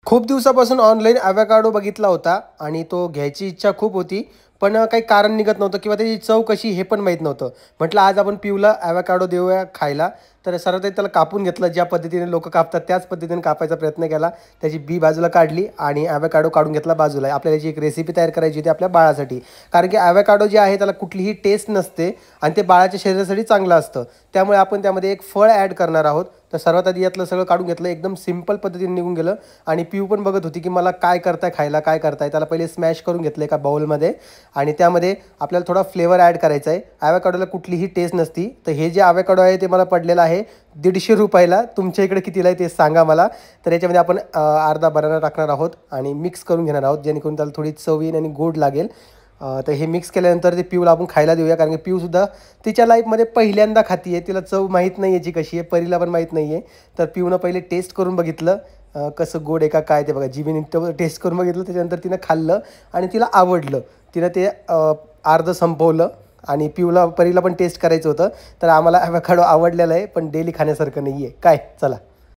खूप दिवसापासून ऑनलाईन ॲव्होकाडो बघितला होता आणि तो घ्यायची इच्छा खूप होती. पण काही कारण निघत नव्हतं किंवा त्याची चव कशी हे पण माहीत नव्हतं. म्हटलं आज आपण पिऊला ॲव्होकाडो देऊया खायला. तर सर्वात आधी त्याला कापून घेतलं. ज्या पद्धतीने लोकं कापतात त्याच पद्धतीने कापायचा प्रयत्न केला. त्याची बी बाजूला काढली आणि ॲव्होकाडो काढून घेतला बाजूला. आपल्याला याची एक रेसिपी तयार करायची होती आपल्या बाळासाठी. कारण की ॲव्होकाडो जे आहे त्याला कुठलीही टेस्ट नसते आणि ते बाळाच्या शरीरासाठी चांगलं असतं. त्यामुळे आपण त्यामध्ये एक फळ ॲड करणार आहोत. तर सर्वात आधी यातलं सगळं काढून घेतलं. एकदम सिंपल पद्धतीने निघून गेलं आणि पिऊ पण बघत होती, की मला काय करताय खायला, काय करताय? त्याला पहिले स्मॅश करून घेतलं एका बाउलमध्ये आणि त्यामध्ये आपल्याला थोडा फ्लेवर ॲड करायचा आहे. ॲव्होकाडोला कुठलीही टेस्ट नसती. तर हे जे ॲव्होकाडो आहे ते मला पडलेलं आहे ₹150. तुमच्या इकडे कितीला आहे ते सांगा मला. तर याच्यामध्ये आपण अर्धा बनाना टाकणार आहोत आणि मिक्स करून घेणार आहोत, जेणेकरून त्याला थोडी चव येईल आणि गोड लागेल. तर हे मिक्स केल्यानंतर ते पिऊला आपण खायला देऊया, कारण की पिऊसुद्धा तिच्या लाईफमध्ये पहिल्यांदा खाती आहे. तिला चव माहीत नाही याची कशी आहे, परीला पण माहीत नाही आहे. तर पिऊनं पहिले टेस्ट करून बघितलं कसं गोड आहे का काय ते बघा. जिभेने टेस्ट करून बघितलं, त्याच्यानंतर तिनं खाल्लं आणि तिला आवडलं. तिनं ते अर्धं संपवलं आणि परीला पण टेस्ट करायचं होतं. तर आम्हाला ॲव्होकाडो आवडलेला आहे, पण डेली खाण्यासारखं नाही आहे. काय चला.